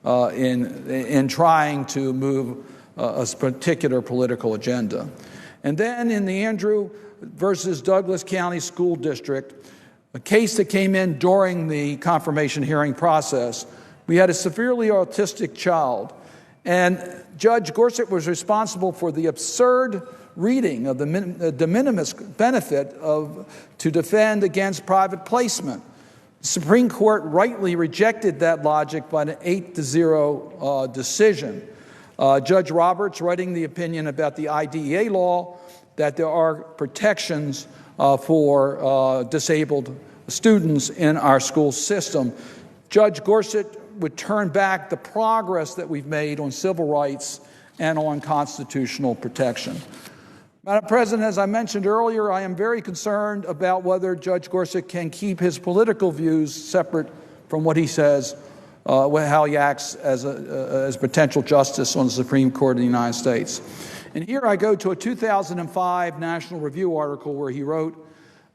in trying to move a particular political agenda. And then in the Andrew versus Douglas County School District, a case that came in during the confirmation hearing process, we had a severely autistic child, and Judge Gorsuch was responsible for the absurd reading of the de minimis benefit to defend against private placement. The Supreme Court rightly rejected that logic by an 8-0 decision. Judge Roberts, writing the opinion about the IDEA law, that there are protections for disabled students in our school system. Judge Gorsuch would turn back the progress that we've made on civil rights and on constitutional protection. Madam President, as I mentioned earlier, I am very concerned about whether Judge Gorsuch can keep his political views separate from what he says, how he acts as potential justice on the Supreme Court of the United States. And here I go to a 2005 National Review article where he wrote,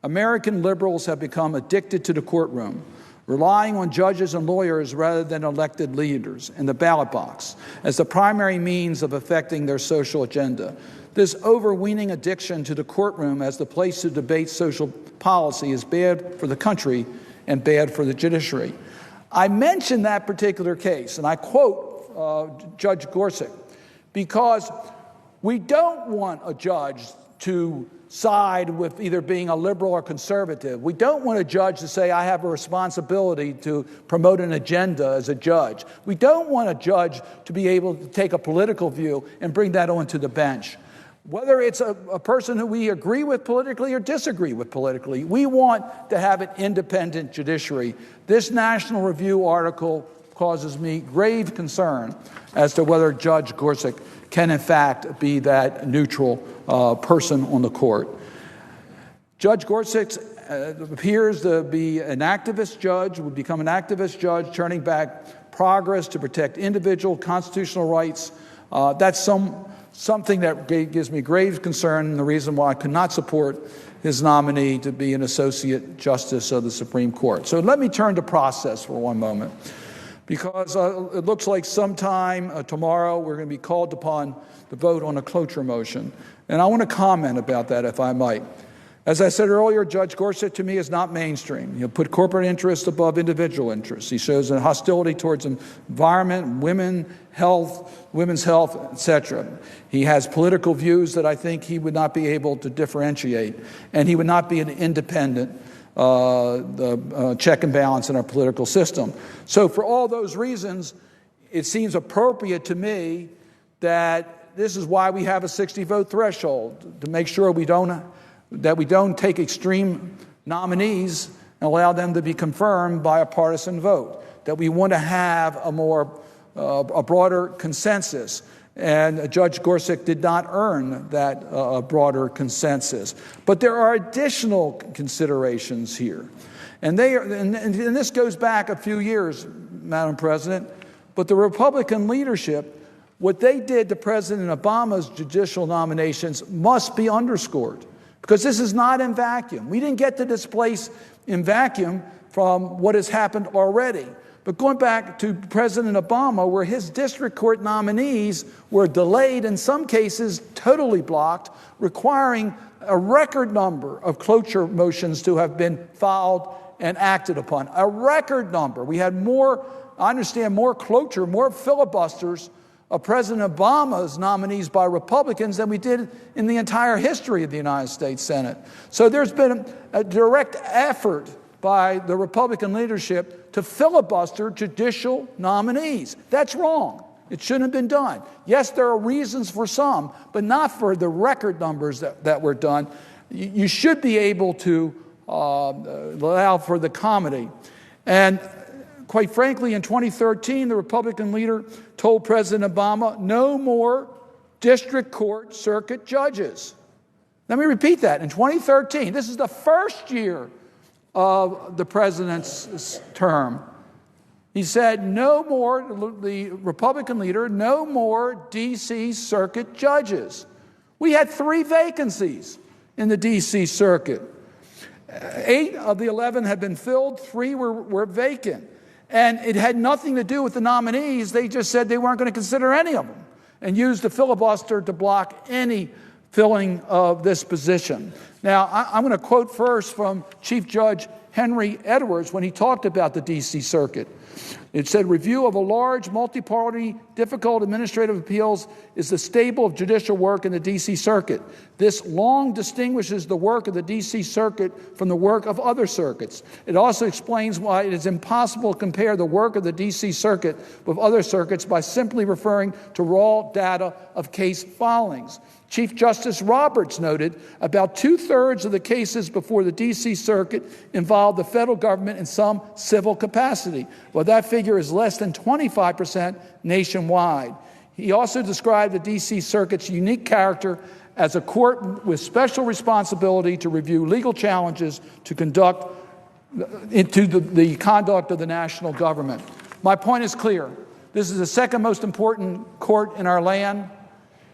"American liberals have become addicted to the courtroom, relying on judges and lawyers rather than elected leaders in the ballot box as the primary means of affecting their social agenda. This overweening addiction to the courtroom as the place to debate social policy is bad for the country and bad for the judiciary." I mention that particular case, and I quote Judge Gorsuch, because we don't want a judge to side with either being a liberal or conservative. We don't want a judge to say, I have a responsibility to promote an agenda as a judge. We don't want a judge to be able to take a political view and bring that onto the bench. Whether it's a person who we agree with politically or disagree with politically, we want to have an independent judiciary. This National Review article causes me grave concern as to whether Judge Gorsuch can in fact be that neutral person on the court. Judge Gorsuch appears to be an activist judge, would become an activist judge, turning back progress to protect individual constitutional rights. That's something that gives me grave concern, and the reason why I could not support his nominee to be an Associate Justice of the Supreme Court. So let me turn to process for one moment, because it looks like sometime tomorrow we're going to be called upon to vote on a cloture motion. And I want to comment about that, if I might. As I said earlier, Judge Gorsuch to me is not mainstream. He'll put corporate interests above individual interests. He shows a hostility towards environment, women's health, etc. He has political views that I think he would not be able to differentiate, and he would not be an independent check and balance in our political system. So for all those reasons, it seems appropriate to me that this is why we have a 60-vote threshold, to make sure that we don't take extreme nominees and allow them to be confirmed by a partisan vote, that we want to have a broader consensus. And Judge Gorsuch did not earn that broader consensus. But there are additional considerations here. And this goes back a few years, Madam President, but the Republican leadership, what they did to President Obama's judicial nominations must be underscored, because this is not in vacuum. We didn't get to this place in vacuum from what has happened already. But going back to President Obama, where his district court nominees were delayed, in some cases totally blocked, requiring a record number of cloture motions to have been filed and acted upon. A record number. We had more cloture, more filibusters of President Obama's nominees by Republicans than we did in the entire history of the United States Senate. So there's been a direct effort by the Republican leadership to filibuster judicial nominees. That's wrong. It shouldn't have been done. Yes, there are reasons for some, but not for the record numbers that were done. You should be able to allow for the comedy. And quite frankly, in 2013, the Republican leader told President Obama, no more district court circuit judges. Let me repeat that. In 2013, this is the first year of the president's term, he said, no more, the Republican leader, no more D.C. circuit judges. We had 3 vacancies in the D.C. circuit. 8 of the 11 had been filled, 3 were vacant. And it had nothing to do with the nominees. They just said they weren't going to consider any of them and used the filibuster to block any filling of this position. Now, I'm going to quote first from Chief Judge Henry Edwards when he talked about the D.C. Circuit. It said, review of a large, multi-party, difficult administrative appeals is the staple of judicial work in the D.C. Circuit. This long distinguishes the work of the D.C. Circuit from the work of other circuits. It also explains why it is impossible to compare the work of the D.C. Circuit with other circuits by simply referring to raw data of case filings. Chief Justice Roberts noted about 2/3 of the cases before the D.C. Circuit involved the federal government in some civil capacity, while that figure is less than 25% nationwide. He also described the D.C. Circuit's unique character as a court with special responsibility to review legal challenges to conduct into the conduct of the national government. My point is clear. This is the second most important court in our land.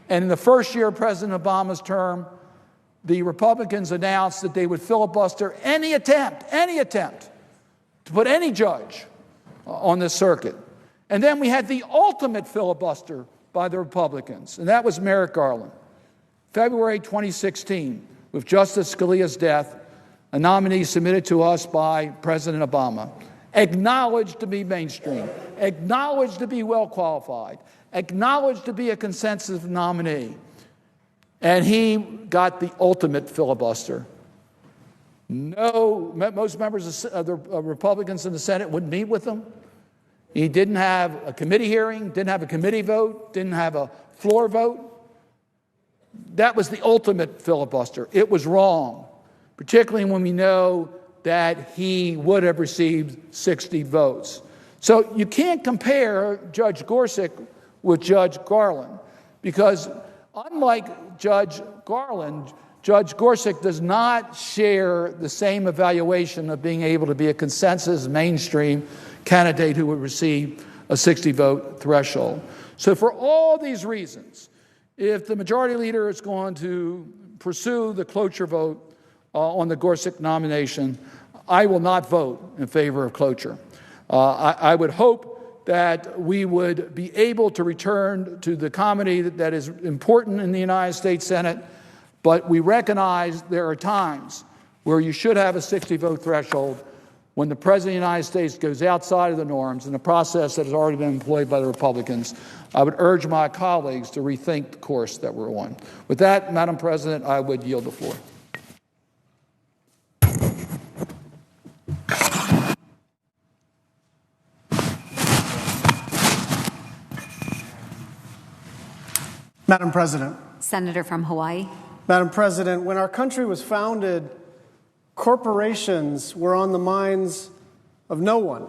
And in the first year of President Obama's term, the Republicans announced that they would filibuster any attempt to put any judge on this circuit. And then we had the ultimate filibuster by the Republicans, and that was Merrick Garland. February 2016, with Justice Scalia's death, a nominee submitted to us by President Obama, acknowledged to be mainstream, acknowledged to be well qualified, acknowledged to be a consensus nominee, and he got the ultimate filibuster. Most members of the Republicans in the Senate wouldn't meet with him. He didn't have a committee hearing, didn't have a committee vote, didn't have a floor vote. That was the ultimate filibuster. It was wrong, particularly when we know that he would have received 60 votes. So you can't compare Judge Gorsuch with Judge Garland, because unlike Judge Garland, Judge Gorsuch does not share the same evaluation of being able to be a consensus mainstream candidate who would receive a 60-vote threshold. So for all these reasons, if the majority leader is going to pursue the cloture vote on the Gorsuch nomination, I will not vote in favor of cloture. I would hope that we would be able to return to the comity that is important in the United States Senate, but we recognize there are times where you should have a 60-vote threshold when the President of the United States goes outside of the norms in a process that has already been employed by the Republicans. I would urge my colleagues to rethink the course that we're on. With that, Madam President, I would yield the floor. Madam President. Senator from Hawaii. Madam President, when our country was founded, corporations were on the minds of no one.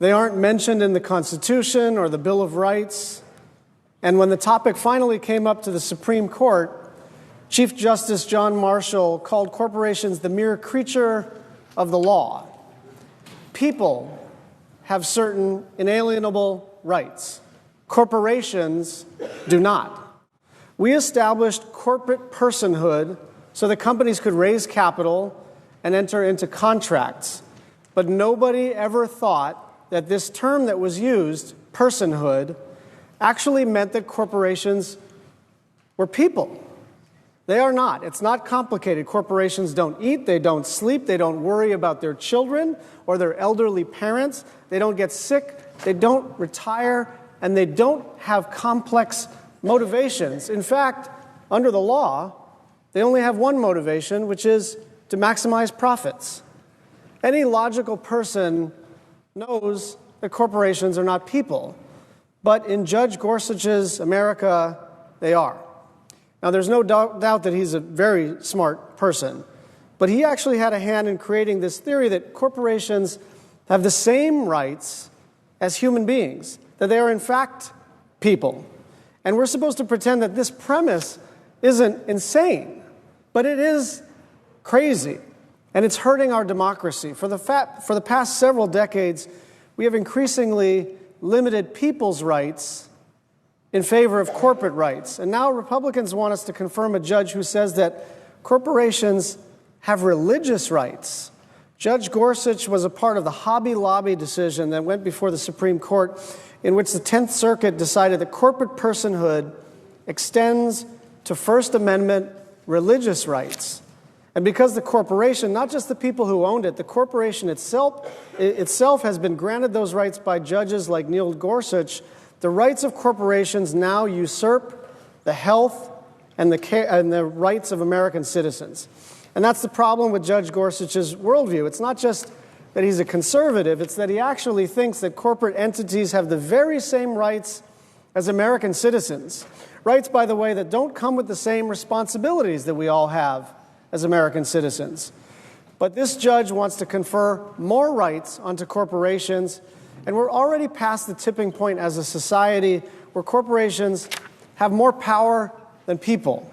They aren't mentioned in the Constitution or the Bill of Rights. And when the topic finally came up to the Supreme Court, Chief Justice John Marshall called corporations the mere creature of the law. People have certain inalienable rights. Corporations do not. We established corporate personhood so that companies could raise capital and enter into contracts. But nobody ever thought that this term that was used, personhood, actually meant that corporations were people. They are not. It's not complicated. Corporations don't eat, they don't sleep, they don't worry about their children or their elderly parents, they don't get sick, they don't retire, and they don't have complex motivations. In fact, under the law, they only have one motivation, which is to maximize profits. Any logical person knows that corporations are not people, but in Judge Gorsuch's America, they are. Now, there's no doubt that he's a very smart person, but he actually had a hand in creating this theory that corporations have the same rights as human beings, that they are in fact people. And we're supposed to pretend that this premise isn't insane, but it is crazy, and it's hurting our democracy. For the past several decades, we have increasingly limited people's rights in favor of corporate rights. And now Republicans want us to confirm a judge who says that corporations have religious rights. Judge Gorsuch was a part of the Hobby Lobby decision that went before the Supreme Court, in which the 10th Circuit decided that corporate personhood extends to First Amendment religious rights. And because the corporation, not just the people who owned it, the corporation itself has been granted those rights by judges like Neil Gorsuch, the rights of corporations now usurp the health and the rights of American citizens. And that's the problem with Judge Gorsuch's worldview. It's not just that he's a conservative, it's that he actually thinks that corporate entities have the very same rights as American citizens. Rights, by the way, that don't come with the same responsibilities that we all have as American citizens. But this judge wants to confer more rights onto corporations, and we're already past the tipping point as a society where corporations have more power than people.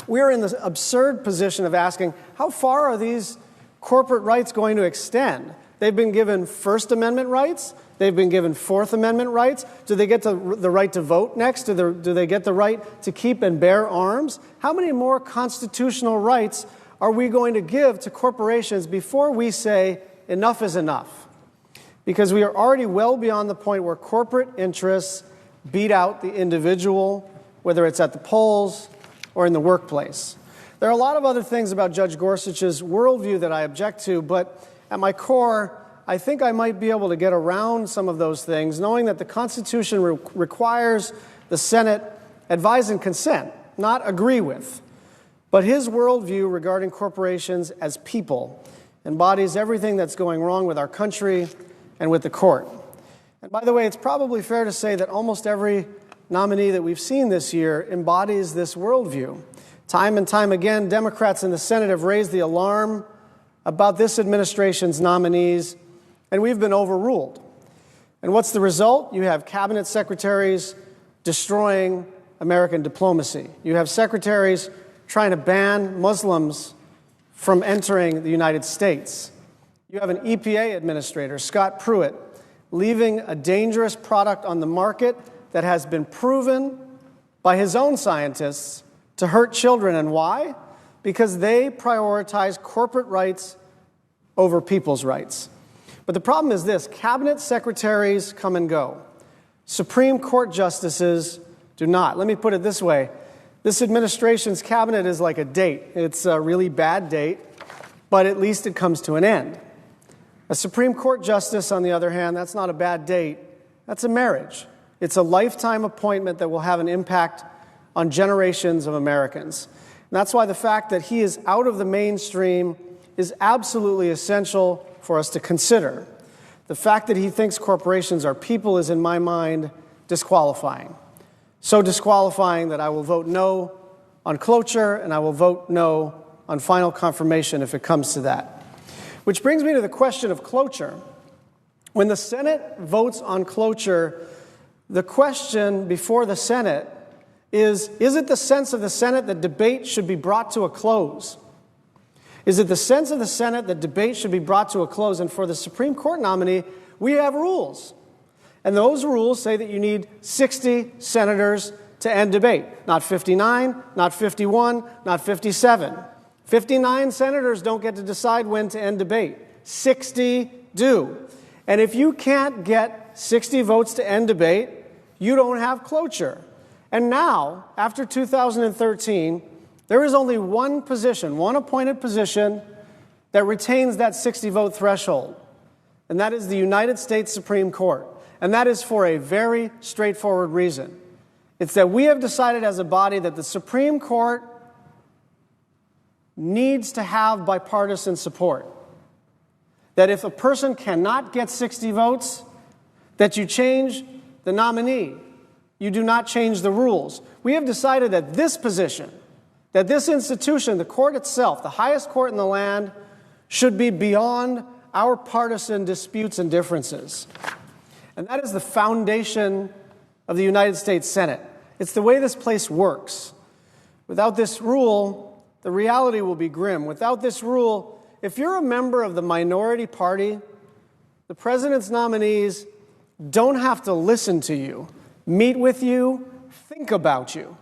We're in the absurd position of asking, how far are these corporate rights going to extend? They've been given First Amendment rights. They've been given Fourth Amendment rights. Do they get the right to vote next? Do they get the right to keep and bear arms? How many more constitutional rights are we going to give to corporations before we say enough is enough? Because we are already well beyond the point where corporate interests beat out the individual, whether it's at the polls or in the workplace. There are a lot of other things about Judge Gorsuch's worldview that I object to, but at my core, I think I might be able to get around some of those things, knowing that the Constitution requires the Senate advise and consent, not agree with. But his worldview regarding corporations as people embodies everything that's going wrong with our country and with the court. And by the way, it's probably fair to say that almost every nominee that we've seen this year embodies this worldview. Time and time again, Democrats in the Senate have raised the alarm about this administration's nominees, and we've been overruled. And what's the result? You have cabinet secretaries destroying American diplomacy. You have secretaries trying to ban Muslims from entering the United States. You have an EPA administrator, Scott Pruitt, leaving a dangerous product on the market that has been proven by his own scientists to hurt children. And why? Because they prioritize corporate rights over people's rights. But the problem is this: cabinet secretaries come and go. Supreme Court justices do not. Let me put it this way. This administration's cabinet is like a date. It's a really bad date, but at least it comes to an end. A Supreme Court justice, on the other hand, that's not a bad date. That's a marriage. It's a lifetime appointment that will have an impact on generations of Americans. And that's why the fact that he is out of the mainstream is absolutely essential for us to consider. The fact that he thinks corporations are people is, in my mind, disqualifying. So disqualifying that I will vote no on cloture, and I will vote no on final confirmation if it comes to that. Which brings me to the question of cloture. When the Senate votes on cloture, the question before the Senate is it the sense of the Senate that debate should be brought to a close? Is it the sense of the Senate that debate should be brought to a close? And for the Supreme Court nominee, we have rules. And those rules say that you need 60 senators to end debate. Not 59, not 51, not 57. 59 senators don't get to decide when to end debate. 60 do. And if you can't get 60 votes to end debate, you don't have cloture. And now, after 2013, there is only one position, one appointed position, that retains that 60-vote threshold. And that is the United States Supreme Court. And that is for a very straightforward reason. It's that we have decided as a body that the Supreme Court needs to have bipartisan support. That if a person cannot get 60 votes, that you change the nominee. You do not change the rules. We have decided that this position, that this institution, the court itself, the highest court in the land, should be beyond our partisan disputes and differences. And that is the foundation of the United States Senate. It's the way this place works. Without this rule, the reality will be grim. Without this rule, if you're a member of the minority party, the president's nominees don't have to listen to you, meet with you, think about you.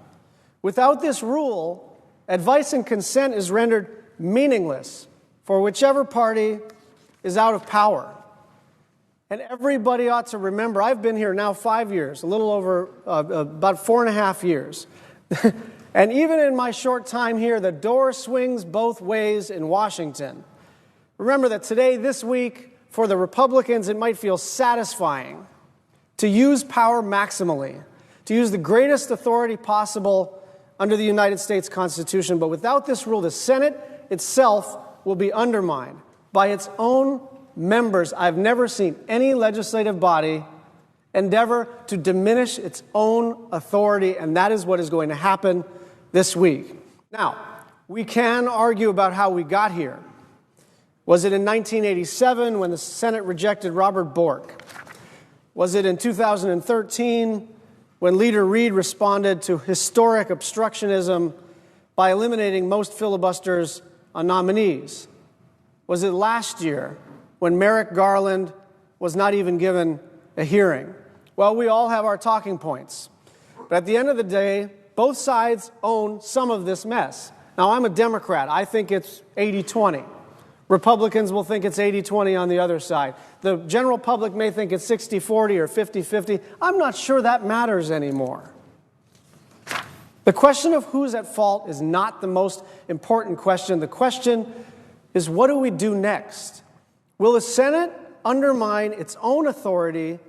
Without this rule, advice and consent is rendered meaningless for whichever party is out of power. And everybody ought to remember, I've been here now 5 years, a little over about 4.5 years. And even in my short time here, the door swings both ways in Washington. Remember that today, this week, for the Republicans, it might feel satisfying to use power maximally, to use the greatest authority possible under the United States Constitution. But without this rule, the Senate itself will be undermined by its own members. I've never seen any legislative body endeavor to diminish its own authority, and that is what is going to happen this week. Now, we can argue about how we got here. Was it in 1987 when the Senate rejected Robert Bork? Was it in 2013 when Leader Reid responded to historic obstructionism by eliminating most filibusters on nominees? Was it last year when Merrick Garland was not even given a hearing? Well, we all have our talking points. But at the end of the day, both sides own some of this mess. Now, I'm a Democrat. I think it's 80-20. Republicans will think it's 80-20 on the other side. The general public may think it's 60-40 or 50-50. I'm not sure that matters anymore. The question of who's at fault is not the most important question. The question is, what do we do next? Will the Senate undermine its own authority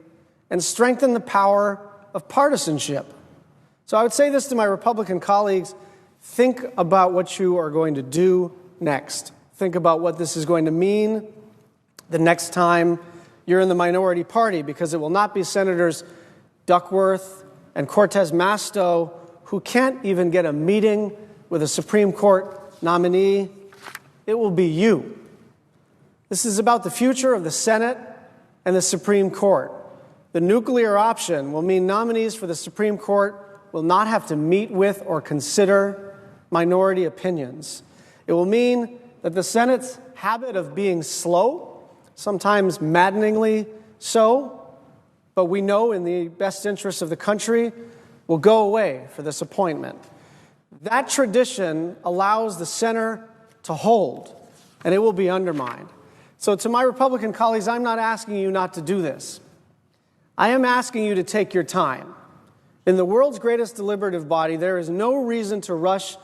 and strengthen the power of partisanship? So I would say this to my Republican colleagues: think about what you are going to do next. Think about what this is going to mean the next time you're in the minority party, because it will not be Senators Duckworth and Cortez Masto who can't even get a meeting with a Supreme Court nominee. It will be you. This is about the future of the Senate and the Supreme Court. The nuclear option will mean nominees for the Supreme Court will not have to meet with or consider minority opinions. It will mean that the Senate's habit of being slow, sometimes maddeningly so, but we know in the best interest of the country, will go away for this appointment. That tradition allows the center to hold, and it will be undermined. So to my Republican colleagues, I'm not asking you not to do this. I am asking you to take your time. In the world's greatest deliberative body, there is no reason to rush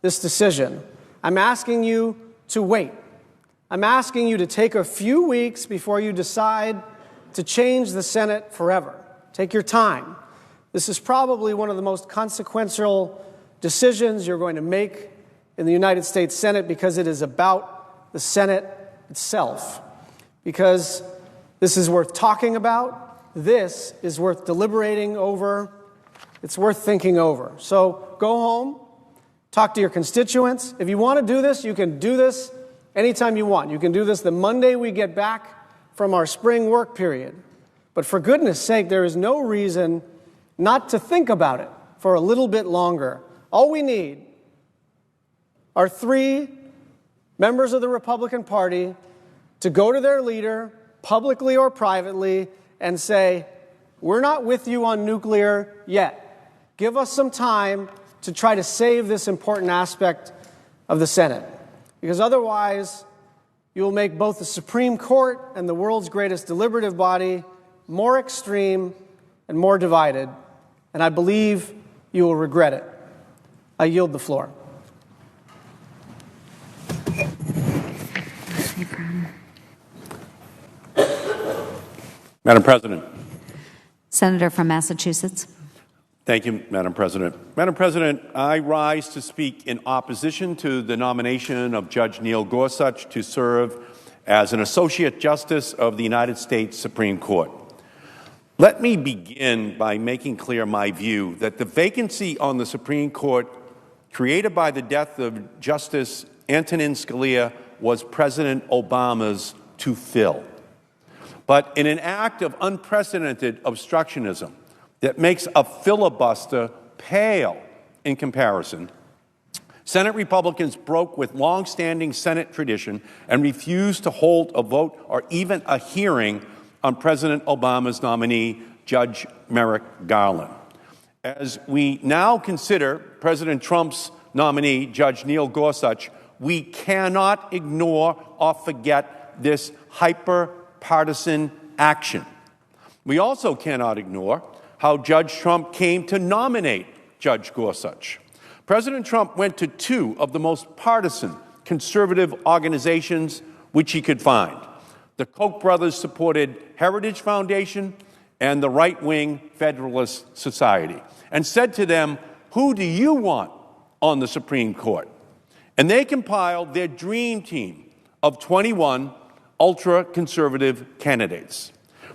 this decision. I'm asking you to wait. I'm asking you to take a few weeks before you decide to change the Senate forever. Take your time. This is probably one of the most consequential decisions you're going to make in the United States Senate, because it is about the Senate itself. Because this is worth talking about. This is worth deliberating over. It's worth thinking over. So go home, talk to your constituents. If you want to do this, you can do this anytime you want. You can do this the Monday we get back from our spring work period. But for goodness sake, there is no reason not to think about it for a little bit longer. All we need are 3 members of the Republican Party to go to their leader, publicly or privately, and say, we're not with you on nuclear yet. Give us some time to try to save this important aspect of the Senate. Because otherwise, you will make both the Supreme Court and the world's greatest deliberative body more extreme and more divided. And I believe you will regret it. I yield the floor. Madam President. Senator from Massachusetts. Thank you, Madam President. Madam President, I rise to speak in opposition to the nomination of Judge Neil Gorsuch to serve as an Associate Justice of the United States Supreme Court. Let me begin by making clear my view that the vacancy on the Supreme Court created by the death of Justice Antonin Scalia was President Obama's to fill. But in an act of unprecedented obstructionism that makes a filibuster pale in comparison, Senate Republicans broke with long-standing Senate tradition and refused to hold a vote or even a hearing on President Obama's nominee, Judge Merrick Garland. As we now consider President Trump's nominee, Judge Neil Gorsuch, we cannot ignore or forget this hyper-partisan action. We also cannot ignore how Judge Trump came to nominate Judge Gorsuch. President Trump went to two of the most partisan conservative organizations which he could find: the Koch brothers-supported Heritage Foundation and the right-wing Federalist Society, and said to them, "Who do you want on the Supreme Court?" And they compiled their dream team of 21 ultra-conservative candidates.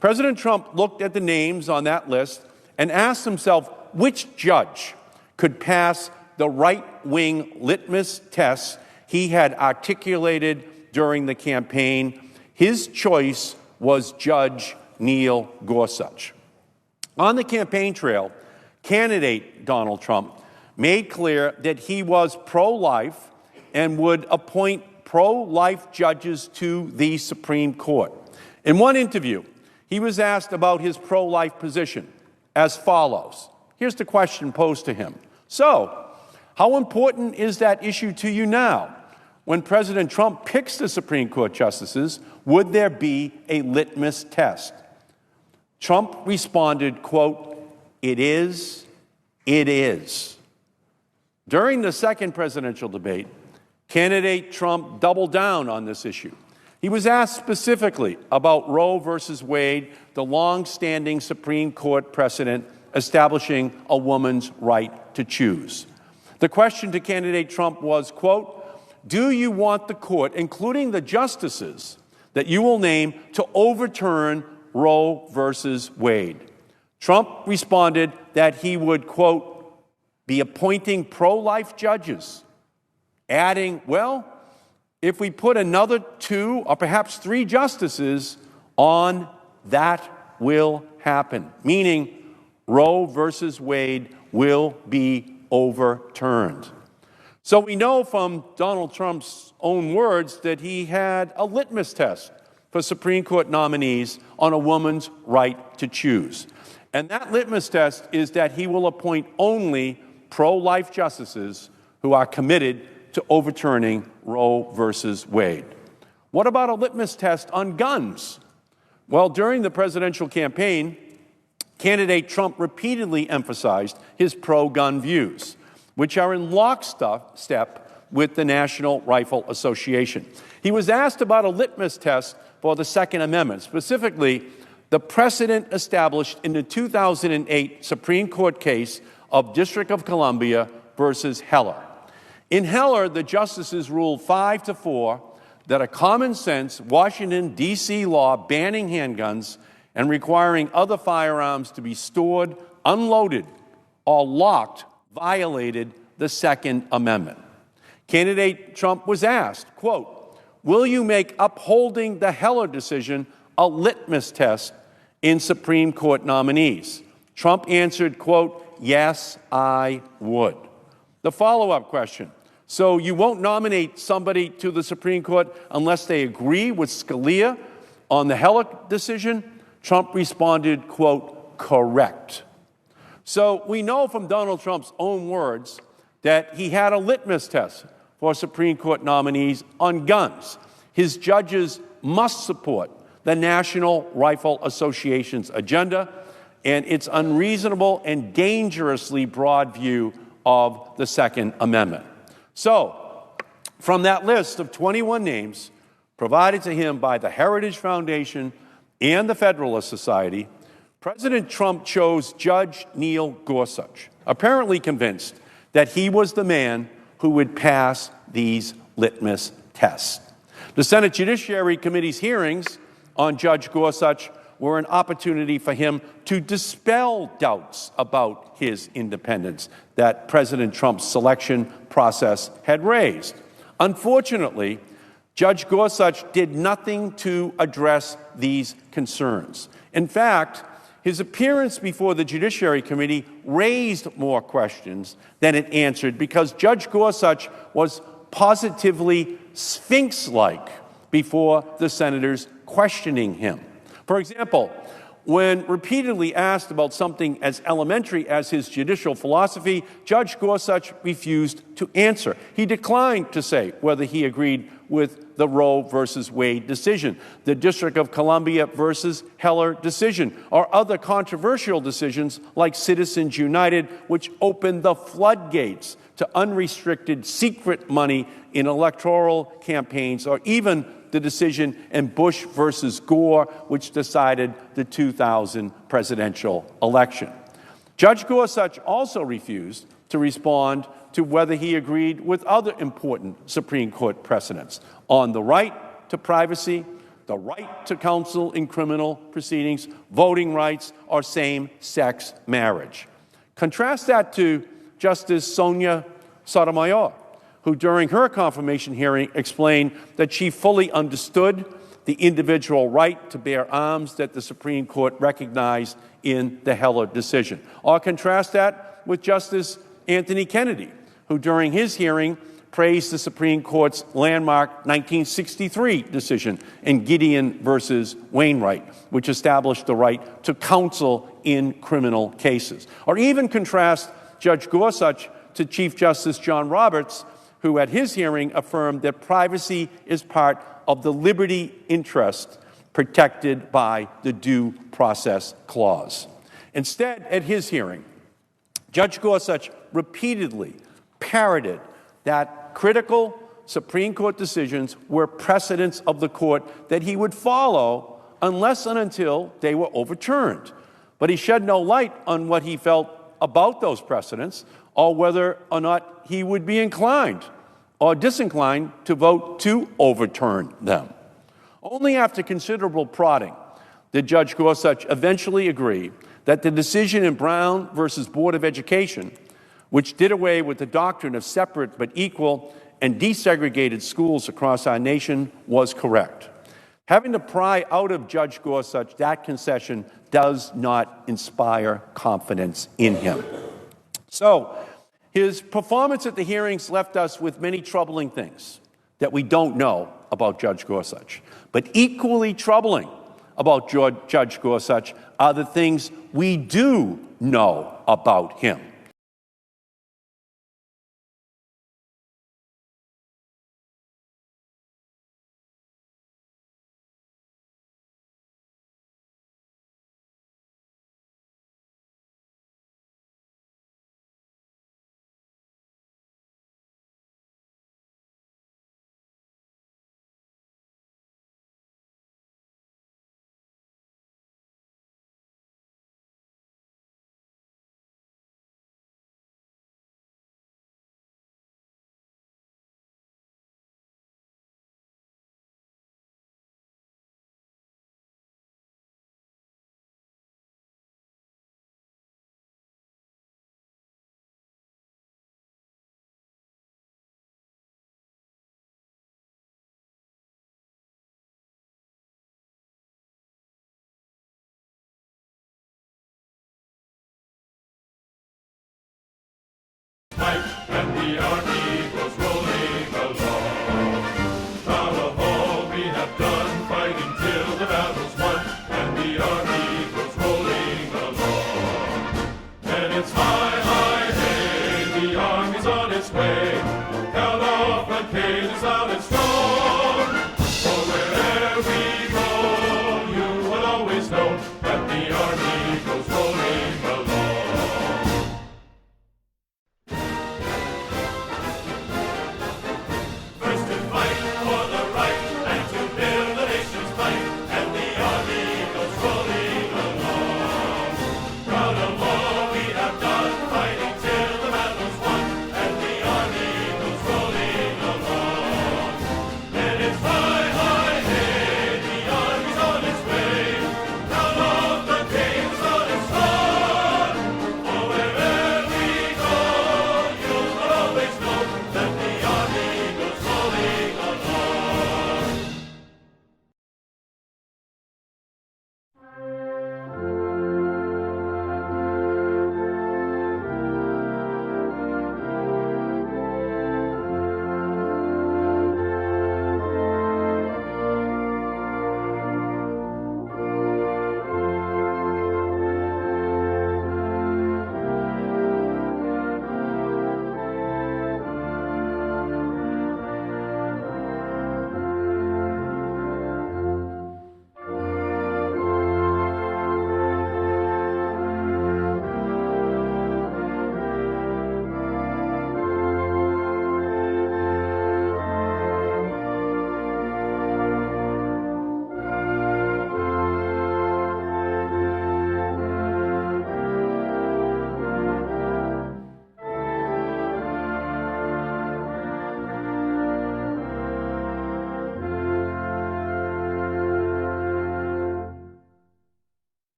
President Trump looked at the names on that list and asked himself which judge could pass the right-wing litmus test he had articulated during the campaign. His choice was Judge Neil Gorsuch. On the campaign trail, candidate Donald Trump made clear that he was pro-life and would appoint pro-life judges to the Supreme Court. In one interview, he was asked about his pro-life position as follows. Here's the question posed to him. So, how important is that issue to you now? When President Trump picks the Supreme Court justices, would there be a litmus test? Trump responded, quote, "It is, it is." During the second presidential debate, candidate Trump doubled down on this issue. He was asked specifically about Roe versus Wade, the long-standing Supreme Court precedent establishing a woman's right to choose. The question to candidate Trump was, quote, "Do you want the court, including the justices that you will name, to overturn Roe versus Wade?" Trump responded that he would, quote, "be appointing pro-life judges," adding, "well, if we put another 2 or perhaps 3 justices on, that will happen," meaning Roe versus Wade will be overturned. So we know from Donald Trump's own words that he had a litmus test for Supreme Court nominees on a woman's right to choose. And that litmus test is that he will appoint only pro-life justices who are committed to overturning Roe versus Wade. What about a litmus test on guns? Well, during the presidential campaign, candidate Trump repeatedly emphasized his pro-gun views, which are in lockstep with the National Rifle Association. He was asked about a litmus test for the Second Amendment, specifically the precedent established in the 2008 Supreme Court case of District of Columbia versus Heller. In Heller, the justices ruled 5-4 that a common-sense Washington, D.C. law banning handguns and requiring other firearms to be stored, unloaded, or locked violated the Second Amendment. Candidate Trump was asked, quote, "Will you make upholding the Heller decision a litmus test in Supreme Court nominees?" Trump answered, quote, "Yes, I would." The follow-up question: so you won't nominate somebody to the Supreme Court unless they agree with Scalia on the Heller decision? Trump responded, quote, "Correct." So we know from Donald Trump's own words that he had a litmus test for Supreme Court nominees on guns. His judges must support the National Rifle Association's agenda and its unreasonable and dangerously broad view of the Second Amendment. So, from that list of 21 names provided to him by the Heritage Foundation and the Federalist Society, President Trump chose Judge Neil Gorsuch, apparently convinced that he was the man who would pass these litmus tests. The Senate Judiciary Committee's hearings on Judge Gorsuch were an opportunity for him to dispel doubts about his independence that President Trump's selection process had raised. Unfortunately, Judge Gorsuch did nothing to address these concerns. In fact, his appearance before the Judiciary Committee raised more questions than it answered because Judge Gorsuch was positively Sphinx-like before the senators questioning him. For example, When repeatedly asked about something as elementary as his judicial philosophy, Judge Gorsuch refused to answer. He declined to say whether he agreed with the Roe versus Wade decision, the District of Columbia versus Heller decision, or other controversial decisions like Citizens United, which opened the floodgates to unrestricted secret money in electoral campaigns, or even the decision in Bush versus Gore, which decided the 2000 presidential election. Judge Gorsuch also refused to respond to whether he agreed with other important Supreme Court precedents on the right to privacy, the right to counsel in criminal proceedings, voting rights, or same-sex marriage. Contrast that to Justice Sonia Sotomayor, who during her confirmation hearing explained that she fully understood the individual right to bear arms that the Supreme Court recognized in the Heller decision. Or contrast that with Justice Anthony Kennedy, who during his hearing praised the Supreme Court's landmark 1963 decision in Gideon versus Wainwright, which established the right to counsel in criminal cases. Or even contrast Judge Gorsuch to Chief Justice John Roberts, who at his hearing affirmed that privacy is part of the liberty interest protected by the Due Process Clause. Instead, at his hearing, Judge Gorsuch repeatedly parroted that critical Supreme Court decisions were precedents of the court that he would follow unless and until they were overturned. But he shed no light on what he felt about those precedents, or whether or not he would be inclined or disinclined to vote to overturn them. Only after considerable prodding did Judge Gorsuch eventually agree that the decision in Brown versus Board of Education, which did away with the doctrine of separate but equal and desegregated schools across our nation, was correct. Having to pry out of Judge Gorsuch that concession does not inspire confidence in him. So, his performance at the hearings left us with many troubling things that we don't know about Judge Gorsuch. But equally troubling about Judge Gorsuch are the things we do know about him. And the army goes rolling along. Proud of all we have done, fighting till the battle's won. And the army goes rolling along. And it's high, high, hey, the army's on its way. Count off and Kate is loud and strong. For wherever we go, you will always know that the army goes rolling along. Proud of all we have done.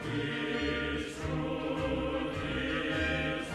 His truth is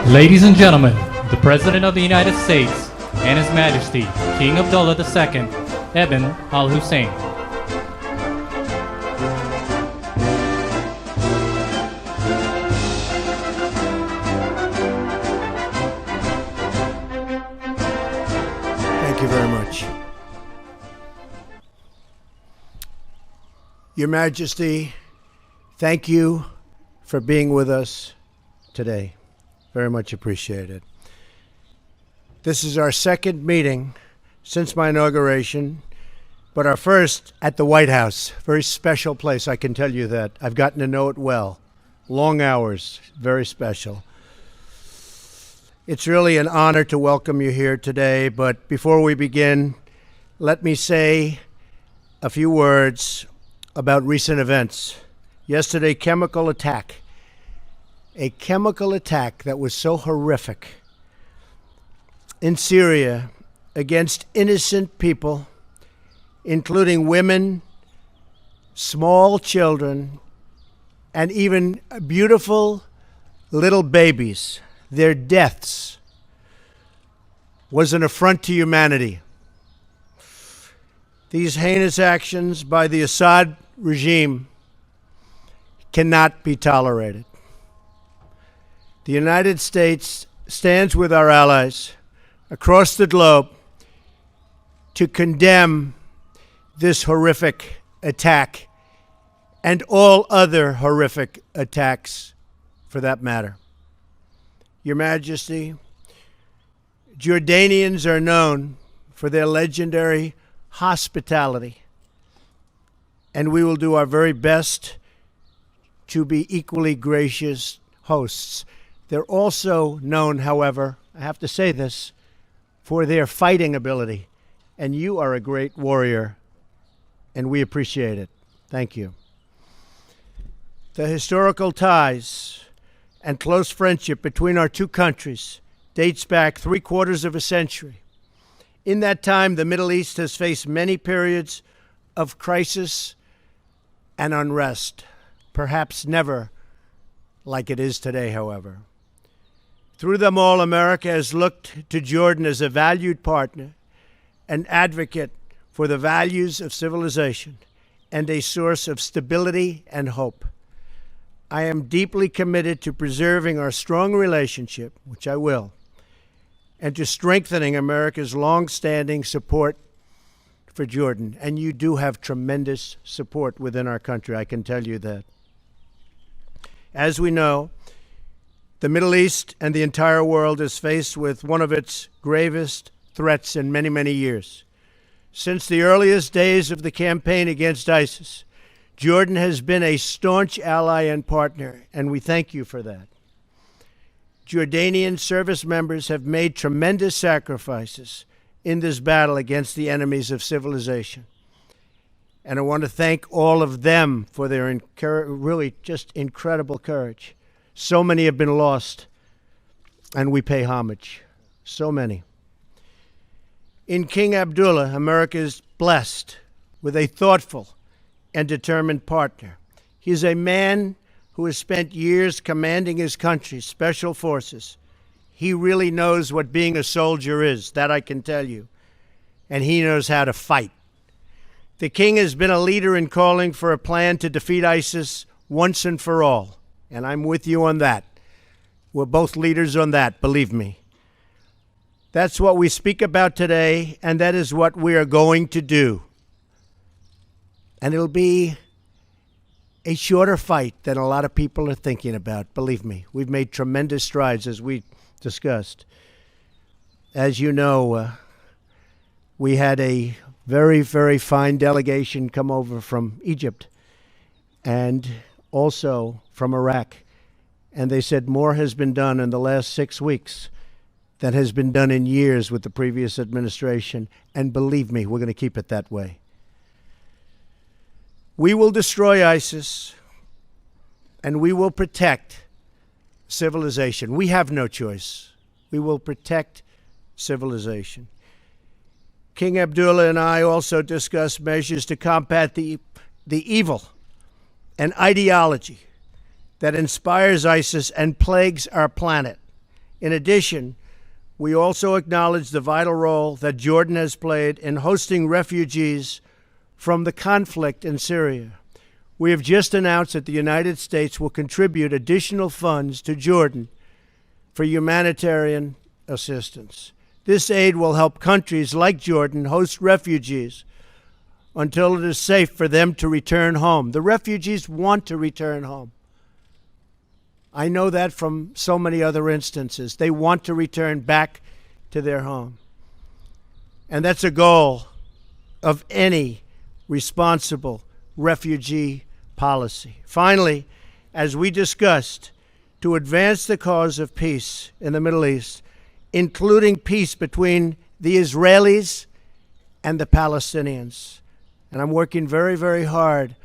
Ladies and gentlemen, the President of the United States and His Majesty, King Abdullah II, Ibn al-Hussein. Thank you very much. Your Majesty, thank you for being with us today. Very much appreciated. This is our second meeting since my inauguration, but our first at the White House. Very special place, I can tell you that. I've gotten to know it well. Long hours, very special. It's really an honor to welcome you here today, but before we begin, let me say a few words about recent events. Yesterday, a chemical attack that was so horrific in Syria against innocent people, including women, small children, and even beautiful little babies. Their deaths was an affront to humanity. These heinous actions by the Assad regime cannot be tolerated. The United States stands with our allies across the globe to condemn this horrific attack and all other horrific attacks for that matter. Your Majesty, Jordanians are known for their legendary hospitality, and we will do our very best to be equally gracious hosts. They're also known, however, I have to say this, for their fighting ability, and you are a great warrior, and we appreciate it. Thank you. The historical ties and close friendship between our two countries dates back 3/4 of a century. In that time, the Middle East has faced many periods of crisis and unrest, perhaps never like it is today, however. Through them all, America has looked to Jordan as a valued partner, an advocate for the values of civilization, and a source of stability and hope. I am deeply committed to preserving our strong relationship, which I will, and to strengthening America's long-standing support for Jordan. And you do have tremendous support within our country, I can tell you that. As we know, the Middle East and the entire world is faced with one of its gravest threats in many, many years. Since the earliest days of the campaign against ISIS, Jordan has been a staunch ally and partner, and we thank you for that. Jordanian service members have made tremendous sacrifices in this battle against the enemies of civilization. And I want to thank all of them for their really just incredible courage. So many have been lost, and we pay homage. So many. In King Abdullah, America is blessed with a thoughtful and determined partner. He is a man who has spent years commanding his country's special forces. He really knows what being a soldier is, that I can tell you. And he knows how to fight. The king has been a leader in calling for a plan to defeat ISIS once and for all. And I'm with you on that. We're both leaders on that, believe me. That's what we speak about today, and that is what we are going to do. And it'll be a shorter fight than a lot of people are thinking about. Believe me, we've made tremendous strides, as we discussed. As you know, we had a very, very fine delegation come over from Egypt and also from Iraq. And they said more has been done in the last 6 weeks than has been done in years with the previous administration. And believe me, we're going to keep it that way. We will destroy ISIS, and we will protect civilization. We have no choice. We will protect civilization. King Abdullah and I also discussed measures to combat the evil and ideology that inspires ISIS and plagues our planet. In addition, we also acknowledge the vital role that Jordan has played in hosting refugees from the conflict in Syria. We have just announced that the United States will contribute additional funds to Jordan for humanitarian assistance. This aid will help countries like Jordan host refugees until it is safe for them to return home. The refugees want to return home. I know that from so many other instances. They want to return back to their home. And that's a goal of any responsible refugee policy. Finally, as we discussed, to advance the cause of peace in the Middle East, including peace between the Israelis and the Palestinians. And I'm working very, very hard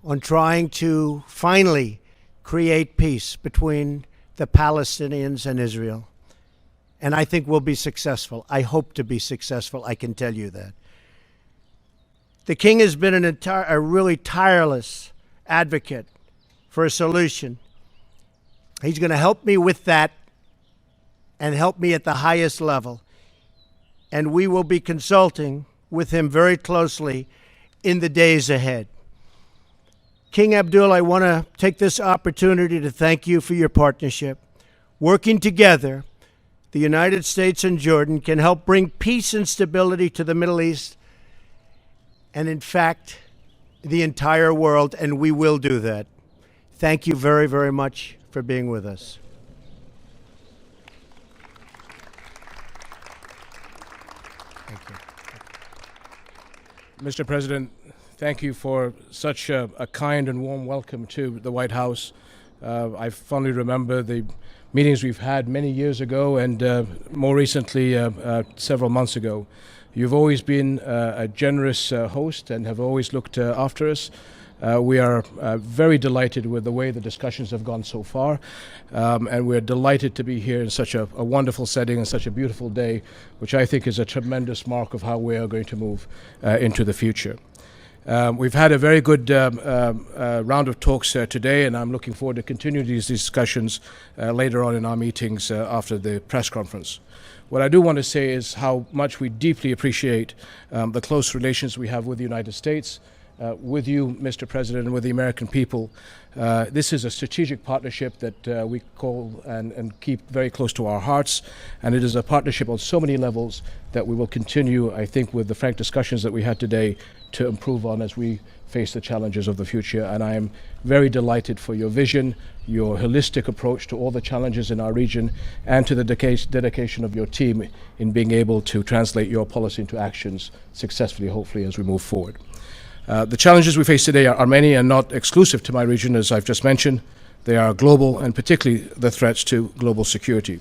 on trying to finally create peace between the Palestinians and Israel. And I think we'll be successful. I hope to be successful, I can tell you that. The King has been a really tireless advocate for a solution. He's going to help me with that and help me at the highest level. And we will be consulting with him very closely in the days ahead. King Abdullah, I want to take this opportunity to thank you for your partnership. Working together, the United States and Jordan can help bring peace and stability to the Middle East and, in fact, the entire world, and we will do that. Thank you very, very much for being with us. Thank you. Mr. President, thank you for such a kind and warm welcome to the White House. I fondly remember the meetings we've had many years ago and more recently several months ago. You've always been a generous host and have always looked after us. We are very delighted with the way the discussions have gone so far, and we're delighted to be here in such a wonderful setting and such a beautiful day, which I think is a tremendous mark of how we are going to move into the future. We've had a very good round of talks today, and I'm looking forward to continuing these discussions later on in our meetings after the press conference. What I do want to say is how much we deeply appreciate the close relations we have with the United States, with you, Mr. President, and with the American people. This is a strategic partnership that we call and keep very close to our hearts, and it is a partnership on so many levels that we will continue, I think, with the frank discussions that we had today to improve on as we face the challenges of the future. And I am very delighted for your vision, your holistic approach to all the challenges in our region, and to the dedication of your team in being able to translate your policy into actions successfully, hopefully, as we move forward. The challenges we face today are many and not exclusive to my region, as I've just mentioned. They are global, and particularly the threats to global security.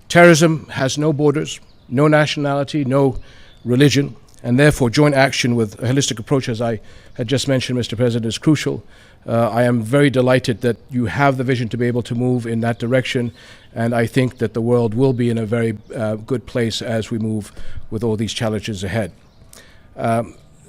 Terrorism has no borders, no nationality, no religion, and therefore joint action with a holistic approach, as I had just mentioned, Mr. President, is crucial. I am very delighted that you have the vision to be able to move in that direction, and I think that the world will be in a very good place as we move with all these challenges ahead.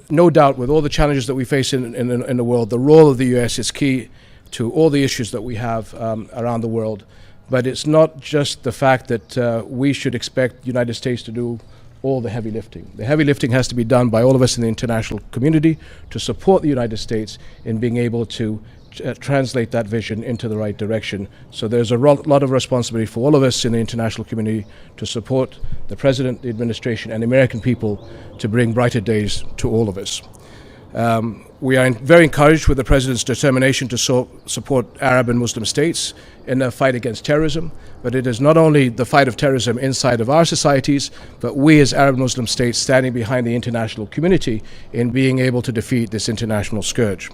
No doubt, with all the challenges that we face in the world, the role of the U.S. is key to all the issues that we have around the world. But it's not just the fact that we should expect the United States to do all the heavy lifting. The heavy lifting has to be done by all of us in the international community to support the United States in being able to translate that vision into the right direction. So there's a lot of responsibility for all of us in the international community to support the President, the administration, and the American people to bring brighter days to all of us. We are very encouraged with the President's determination to support Arab and Muslim states in their fight against terrorism, but it is not only the fight of terrorism inside of our societies, but we as Arab Muslim states standing behind the international community in being able to defeat this international scourge.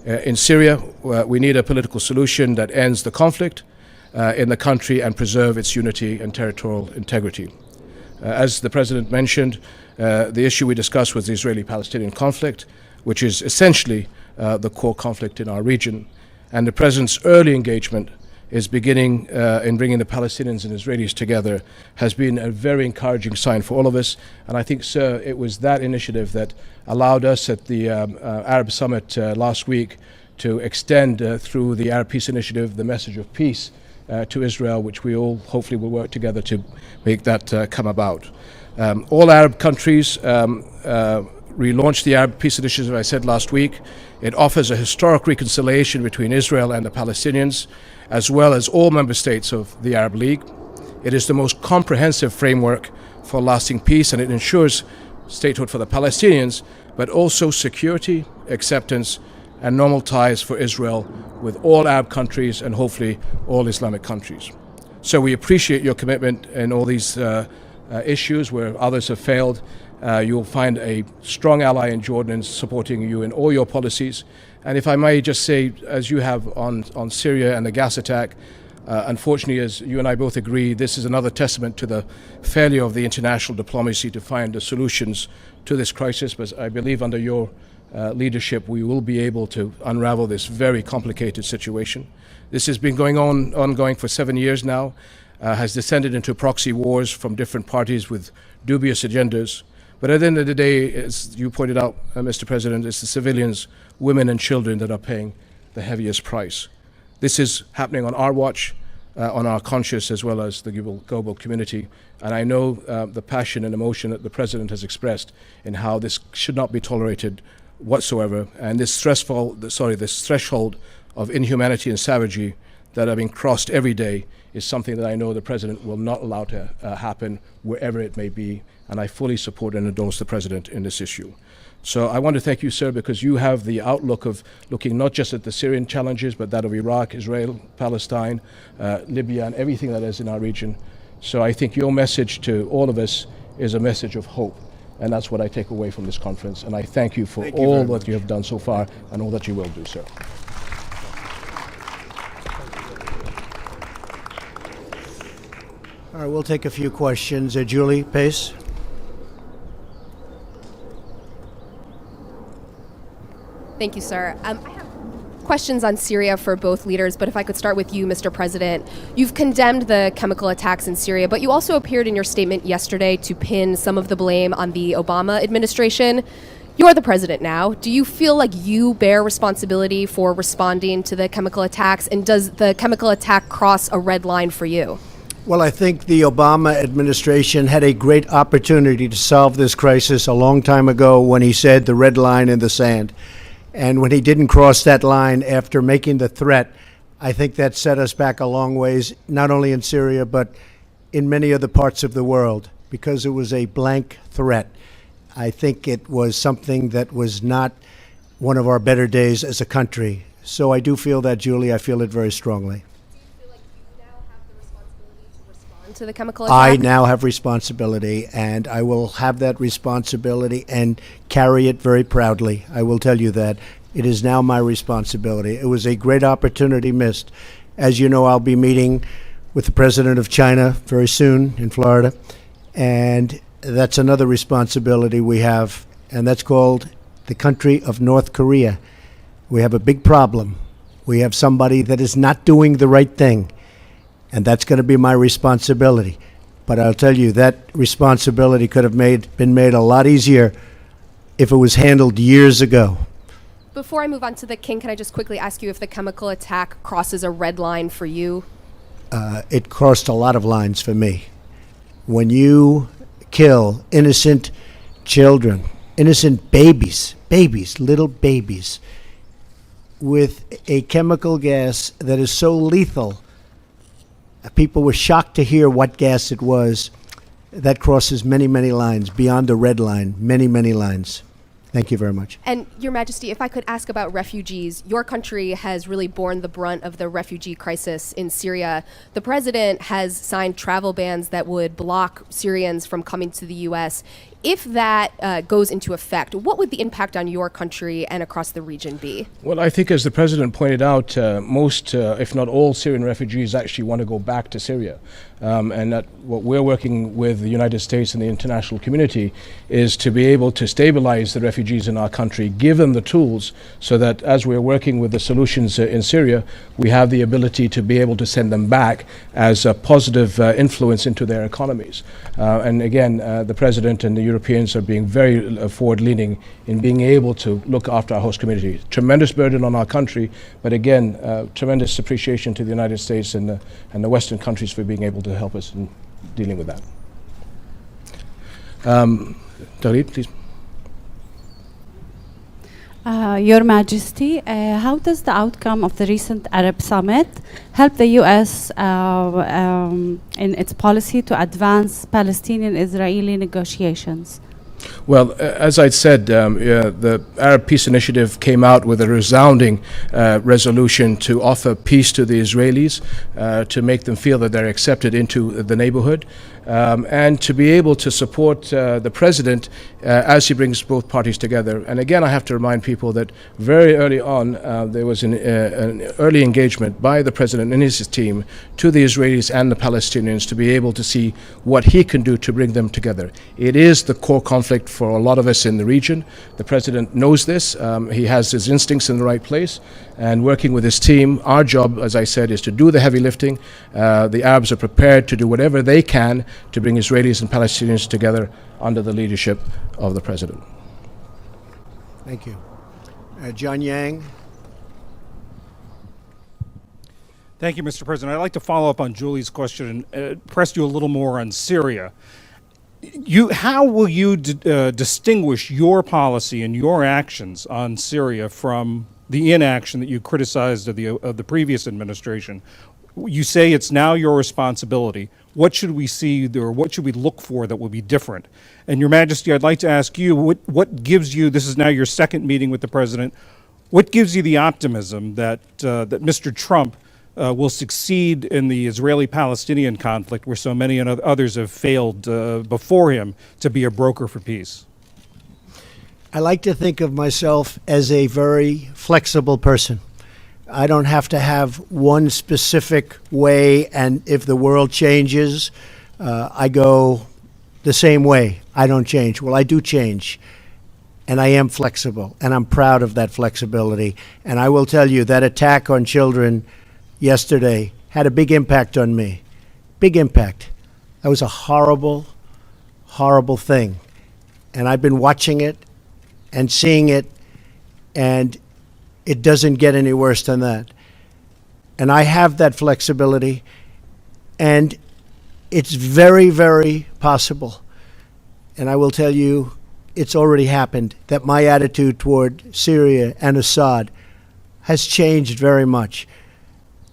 In Syria, we need a political solution that ends the conflict in the country and preserve its unity and territorial integrity. As the President mentioned, the issue we discussed was the Israeli-Palestinian conflict, which is essentially the core conflict in our region. And the President's early engagement is beginning in bringing the Palestinians and Israelis together has been a very encouraging sign for all of us. And I think, sir, it was that initiative that allowed us at the Arab Summit last week to extend through the Arab Peace Initiative the message of peace to Israel, which we all hopefully will work together to make that come about. All Arab countries relaunched the Arab Peace Initiative, I said last week. It offers a historic reconciliation between Israel and the Palestinians, as well as all member states of the Arab League. It is the most comprehensive framework for lasting peace, and it ensures statehood for the Palestinians, but also security, acceptance, and normal ties for Israel with all Arab countries and hopefully all Islamic countries. So we appreciate your commitment in all these issues where others have failed. You'll find a strong ally in Jordan supporting you in all your policies. And if I may just say, as you have on Syria and the gas attack, unfortunately, as you and I both agree, this is another testament to the failure of the international diplomacy to find the solutions to this crisis. But I believe under your leadership, we will be able to unravel this very complicated situation. This has been ongoing for 7 years now, has descended into proxy wars from different parties with dubious agendas. But at the end of the day, as you pointed out, Mr. President, it's the civilians, women and children that are paying the heaviest price. This is happening on our watch, on our conscience, as well as the global community. And I know the passion and emotion that the President has expressed in how this should not be tolerated whatsoever. And this threshold of inhumanity and savagery that are being crossed every day is something that I know the President will not allow to happen wherever it may be. And I fully support and endorse the President in this issue. So I want to thank you, sir, because you have the outlook of looking not just at the Syrian challenges, but that of Iraq, Israel, Palestine, Libya, and everything that is in our region. So I think your message to all of us is a message of hope. And that's what I take away from this conference. And I thank you for all that you have done so far and all that you will do, sir. All right, we'll take a few questions. Julie Pace. Thank you, sir. I have questions on Syria for both leaders, but if I could start with you, Mr. President. You've condemned the chemical attacks in Syria, but you also appeared in your statement yesterday to pin some of the blame on the Obama administration. You're the president now. Do you feel like you bear responsibility for responding to the chemical attacks, and does the chemical attack cross a red line for you? Well, I think the Obama administration had a great opportunity to solve this crisis a long time ago when he said the red line in the sand. And when he didn't cross that line after making the threat, I think that set us back a long ways, not only in Syria, but in many other parts of the world, because it was a blank threat. I think it was something that was not one of our better days as a country. So I do feel that, Julie. I feel it very strongly. Do you feel like you now have the responsibility to respond to the chemical attack? I now have responsibility, and I will have that responsibility and carry it very proudly. I will tell you that. It is now my responsibility. It was a great opportunity missed. As you know, I'll be meeting with the president of China very soon in Florida, and that's another responsibility we have, and that's called the country of North Korea. We have a big problem. We have somebody that is not doing the right thing, and that's going to be my responsibility. But I'll tell you, that responsibility could have been made a lot easier if it was handled years ago. Before I move on to the king, can I just quickly ask you if the chemical attack crosses a red line for you? It crossed a lot of lines for me. When you kill innocent children, innocent babies, little babies, with a chemical gas that is so lethal, people were shocked to hear what gas it was. That crosses many, many lines, beyond the red line, many, many lines. Thank you very much. And Your Majesty, if I could ask about refugees, your country has really borne the brunt of the refugee crisis in Syria. The president has signed travel bans that would block Syrians from coming to the U.S. If that goes into effect, what would the impact on your country and across the region be? Well, I think as the president pointed out, most, if not all, Syrian refugees actually want to go back to Syria. And that what we're working with the United States and the international community is to be able to stabilize the refugees in our country, give them the tools so that as we're working with the solutions in Syria, we have the ability to be able to send them back as a positive influence into their economies. And again, the president and the Europeans are being very forward-leaning in being able to look after our host community. Tremendous burden on our country, but again, tremendous appreciation to the United States and the Western countries for being able to help us in dealing with that. Dalit, please. Your Majesty, how does the outcome of the recent Arab summit help the U.S. In its policy to advance Palestinian-Israeli negotiations? Well, as I said, the Arab Peace Initiative came out with a resounding resolution to offer peace to the Israelis, to make them feel that they're accepted into the neighborhood, and to be able to support the president as he brings both parties together. And again, I have to remind people that very early on, there was an early engagement by the president and his team to the Israelis and the Palestinians to be able to see what he can do to bring them together. It is the core conflict for a lot of us in the region. The president knows this. He has his instincts in the right place. And working with his team, our job, as I said, is to do the heavy lifting. The Arabs are prepared to do whatever they can to bring Israelis and Palestinians together under the leadership of the president. Thank you. John Yang. Thank you, Mr. President. I'd like to follow up on Julie's question and press you a little more on Syria. How will you distinguish your policy and your actions on Syria from the inaction that you criticized of the previous administration? You say it's now your responsibility. What should we see, or what should we look for that will be different? And Your Majesty, I'd like to ask you, what gives you, this is now your second meeting with the president, what gives you the optimism that Mr. Trump will succeed in the Israeli-Palestinian conflict, where so many others have failed before him to be a broker for peace? I like to think of myself as a very flexible person. I don't have to have one specific way, and if the world changes, I go the same way. I don't change. Well, I do change, and I am flexible, and I'm proud of that flexibility. And I will tell you that attack on children yesterday had a big impact on me. Big impact. That was a horrible, horrible thing. And I've been watching it and seeing it, and it doesn't get any worse than that. And I have that flexibility, and it's very, very possible, and I will tell you, it's already happened, that my attitude toward Syria and Assad has changed very much.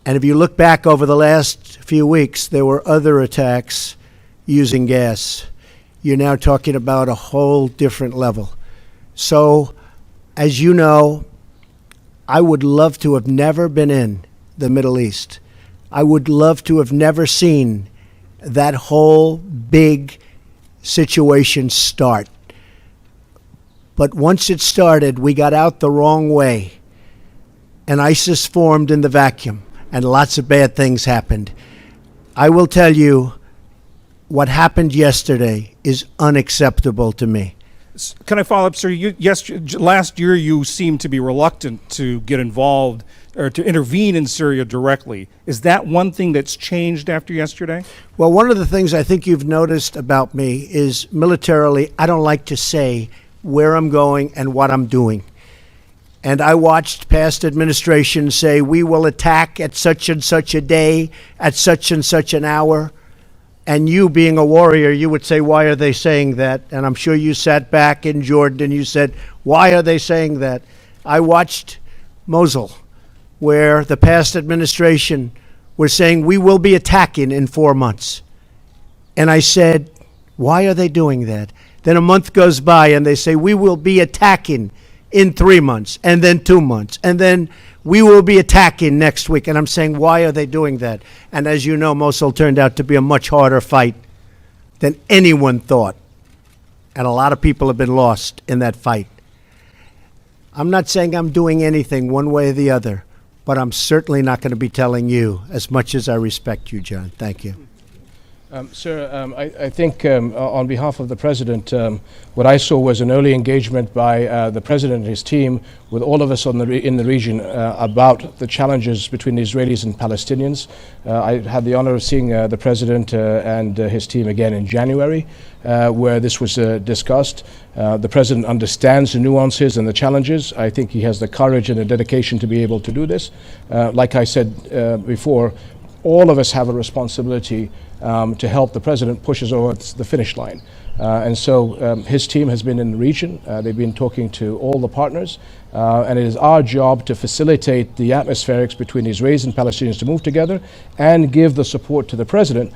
And if you look back over the last few weeks, there were other attacks using gas. You're now talking about a whole different level. So, as you know, I would love to have never been in the Middle East. I would love to have never seen that whole big situation start. But once it started, we got out the wrong way, and ISIS formed in the vacuum, and lots of bad things happened. I will tell you, what happened yesterday is unacceptable to me. Can I follow up, sir? Last year you seemed to be reluctant to get involved or to intervene in Syria directly. Is that one thing that's changed after yesterday? Well, one of the things I think you've noticed about me is militarily, I don't like to say where I'm going and what I'm doing. And I watched past administrations say, we will attack at such and such a day, at such and such an hour. And you, being a warrior, you would say, why are they saying that? And I'm sure you sat back in Jordan and you said, why are they saying that? I watched Mosul, where the past administration was saying, we will be attacking in 4 months. And I said, why are they doing that? Then a month goes by and they say, we will be attacking in 3 months, and then 2 months, and then we will be attacking next week. And I'm saying, why are they doing that? And as you know, Mosul turned out to be a much harder fight than anyone thought. And a lot of people have been lost in that fight. I'm not saying I'm doing anything one way or the other, but I'm certainly not going to be telling you, as much as I respect you, John. Thank you. Sir, I think on behalf of the President, what I saw was an early engagement by the President and his team with all of us in the region about the challenges between the Israelis and Palestinians. I had the honor of seeing the President and his team again in January, where this was discussed. The President understands the nuances and the challenges. I think he has the courage and the dedication to be able to do this. Like I said before, all of us have a responsibility to help the President push us over the finish line. And so his team has been in the region. They've been talking to all the partners. And it is our job to facilitate the atmospherics between the Israelis and Palestinians to move together and give the support to the President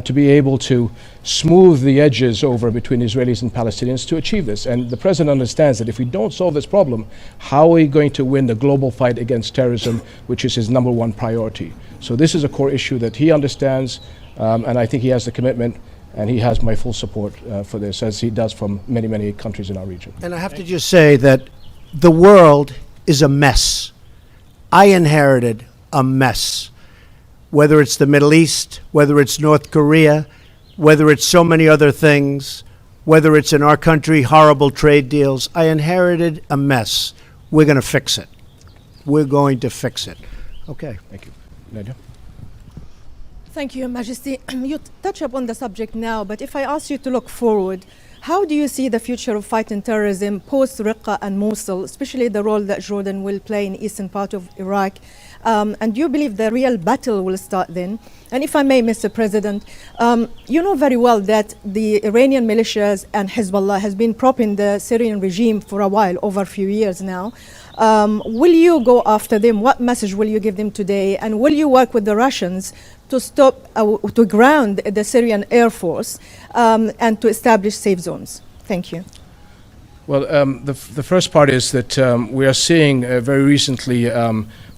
to be able to smooth the edges over between Israelis and Palestinians to achieve this. And the President understands that if we don't solve this problem, how are we going to win the global fight against terrorism, which is his #1 priority? So this is a core issue that he understands, and I think he has the commitment, and he has my full support for this, as he does from many, many countries in our region. And I have to just say that the world is a mess. I inherited a mess. Whether it's the Middle East, whether it's North Korea, whether it's so many other things, whether it's in our country, horrible trade deals, I inherited a mess. We're going to fix it. We're going to fix it. Okay. Thank you. Nadia? Thank you, Your Majesty. You touch upon the subject now, but if I ask you to look forward, how do you see the future of fighting terrorism post-Raqqa and Mosul, especially the role that Jordan will play in the eastern part of Iraq? And do you believe the real battle will start then? And if I may, Mr. President, you know very well that the Iranian militias and Hezbollah has been propping the Syrian regime for a while, over a few years now. Will you go after them? What message will you give them today? And will you work with the Russians to stop, to ground the Syrian Air Force and to establish safe zones? Thank you. Well, the first part is that we are seeing very recently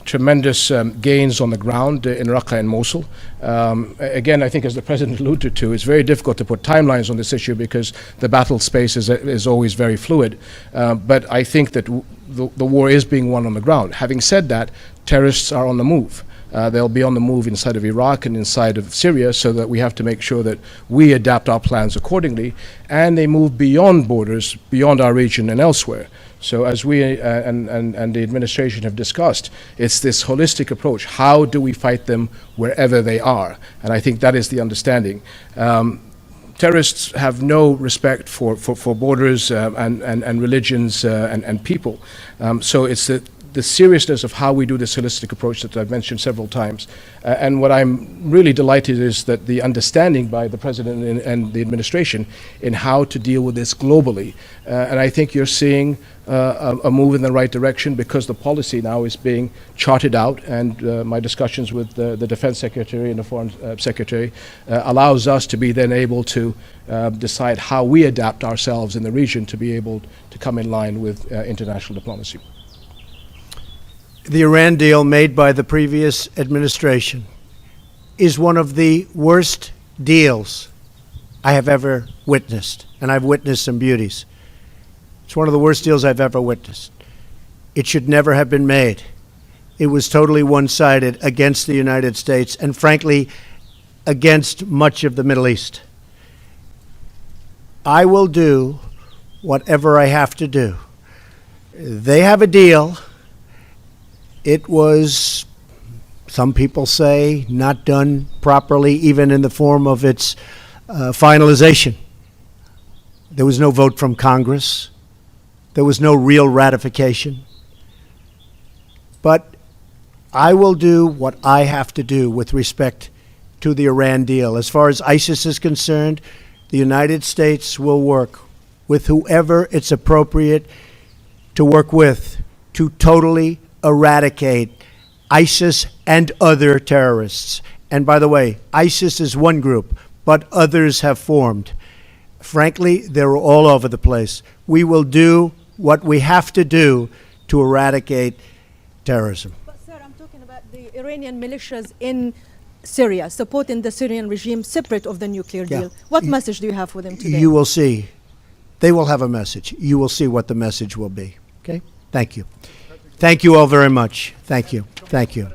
tremendous gains on the ground in Raqqa and Mosul. Again, I think as the President alluded to, it's very difficult to put timelines on this issue because the battle space is always very fluid. But I think that the war is being won on the ground. Having said that, terrorists are on the move. They'll be on the move inside of Iraq and inside of Syria, so that we have to make sure that we adapt our plans accordingly, and they move beyond borders, beyond our region and elsewhere. So as we and the administration have discussed, it's this holistic approach. How do we fight them wherever they are? And I think that is the understanding. Terrorists have no respect for borders and religions and people. So it's the seriousness of how we do this holistic approach that I've mentioned several times. And what I'm really delighted is that the understanding by the President and the administration in how to deal with this globally. And I think you're seeing a move in the right direction because the policy now is being charted out, and my discussions with the Defense Secretary and the Foreign Secretary allows us to be then able to decide how we adapt ourselves in the region to be able to come in line with international diplomacy. The Iran deal made by the previous administration is one of the worst deals I have ever witnessed, and I've witnessed some beauties. It's one of the worst deals I've ever witnessed. It should never have been made. It was totally one-sided against the United States and, frankly, against much of the Middle East. I will do whatever I have to do. They have a deal. It was, some people say, not done properly, even in the form of its finalization. There was no vote from Congress. There was no real ratification. But I will do what I have to do with respect to the Iran deal. As far as ISIS is concerned, the United States will work with whoever it's appropriate to work with to totally eradicate ISIS and other terrorists. And by the way, ISIS is one group, but others have formed. Frankly, they're all over the place. We will do what we have to do to eradicate terrorism. But sir, I'm talking about the Iranian militias in Syria, supporting the Syrian regime separate of the nuclear deal. What message do you have for them today? You will see. They will have a message. You will see what the message will be. Okay? Thank you. Thank you all very much. Thank you. Thank you.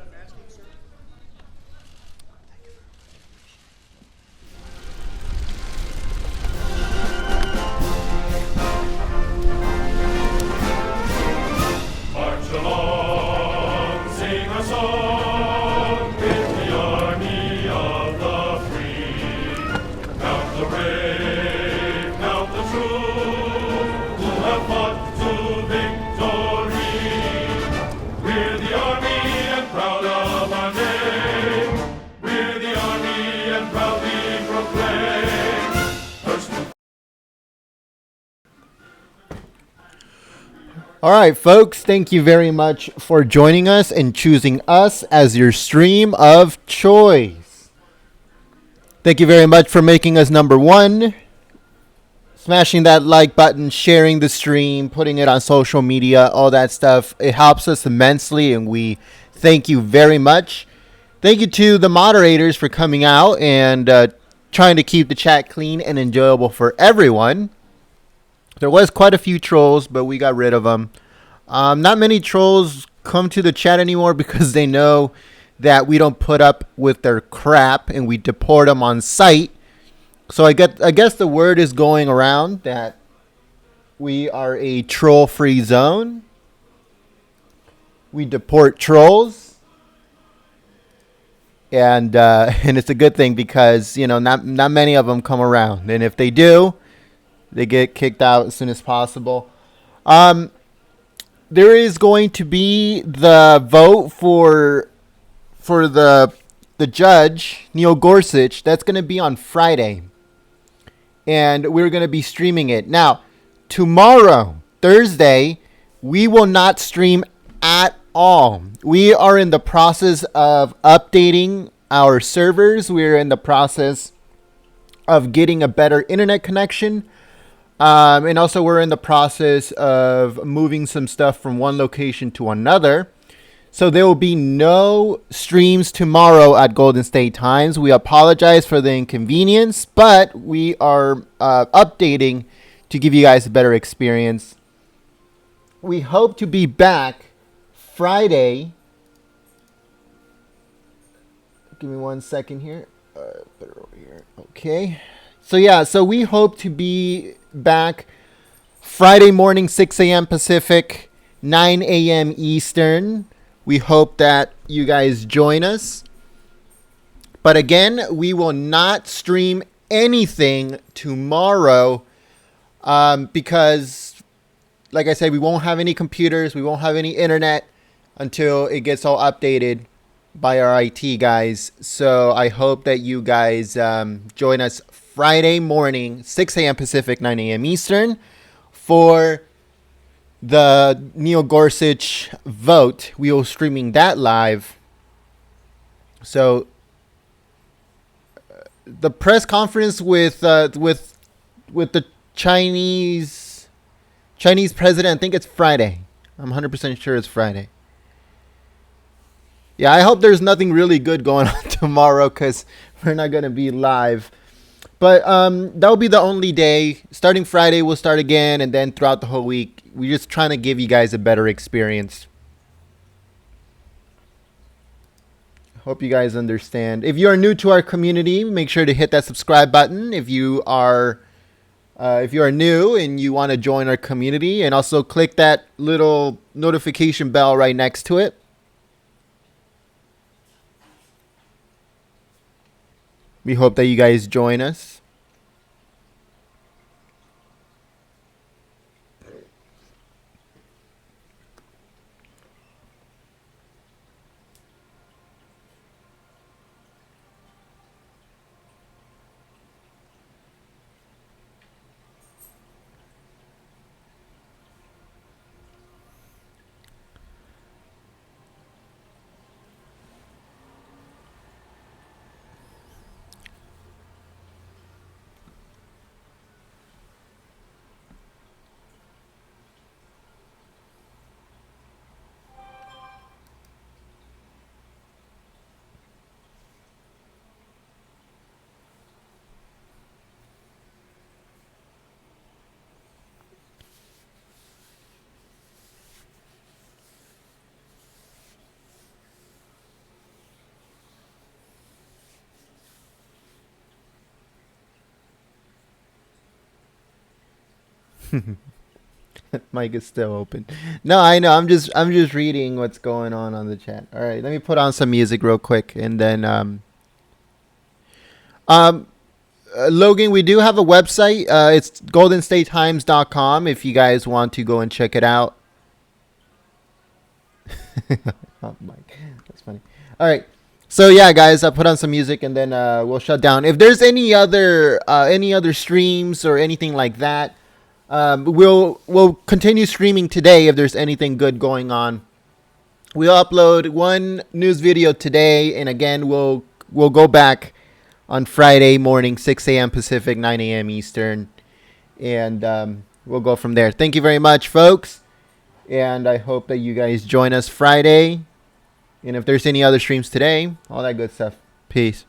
All right, folks, thank you very much for joining us and choosing us as your stream of choice. Thank you very much for making us number one, smashing that like button, sharing the stream, putting it on social media, all that stuff. It helps us immensely, and we thank you very much. Thank you to the moderators for coming out and trying to keep the chat clean and enjoyable for everyone. There was quite a few trolls, but we got rid of them. Not many trolls come to the chat anymore because they know that we don't put up with their crap and we deport them on site. So I guess the word is going around that we are a troll-free zone. We deport trolls. And it's a good thing because, not many of them come around. And if they do, they get kicked out as soon as possible. There is going to be the vote for the judge, Neil Gorsuch. That's going to be on Friday. And we're going to be streaming it. Now, tomorrow, Thursday, we will not stream at all. We are in the process of updating our servers. We're in the process of getting a better internet connection. And also we're in the process of moving some stuff from one location to another. So there will be no streams tomorrow at Golden State Times. We apologize for the inconvenience, but we are updating to give you guys a better experience. We hope to be back Friday. Give me 1 second here. Put it over here. Okay. So we hope to be back Friday morning, 6 a.m. Pacific, 9 a.m. Eastern. We hope that you guys join us. But again, we will not stream anything tomorrow because, like I said, we won't have any computers. We won't have any internet until it gets all updated by our IT guys. So I hope that you guys join us Friday morning, 6 a.m. Pacific, 9 a.m. Eastern, for the Neil Gorsuch vote. We will streaming that live. So the press conference with the Chinese president, I think it's Friday. I'm 100% sure it's Friday. Yeah, I hope there's nothing really good going on tomorrow because we're not going to be live. But that'll be the only day. Starting Friday, we'll start again, and then throughout the whole week, we're just trying to give you guys a better experience. Hope you guys understand. If you are new to our community, make sure to hit that subscribe button. If you are new and you want to join our community, and also click that little notification bell right next to it. We hope that you guys join us. Mic is still open. No, I know. I'm just reading what's going on the chat. All right, let me put on some music real quick, and then Logan, we do have a website. It's goldenstatetimes.com if you guys want to go and check it out. Oh, Mike, that's funny. All right. So yeah, guys, I put on some music and then we'll shut down. If there's any other streams or anything like that, We'll continue streaming today if there's anything good going on. We'll upload one news video today, and again we'll go back on Friday morning, 6 a.m. Pacific, 9 a.m. Eastern, and we'll go from there. Thank you very much, folks, and I hope that you guys join us Friday. And if there's any other streams today, all that good stuff. Peace.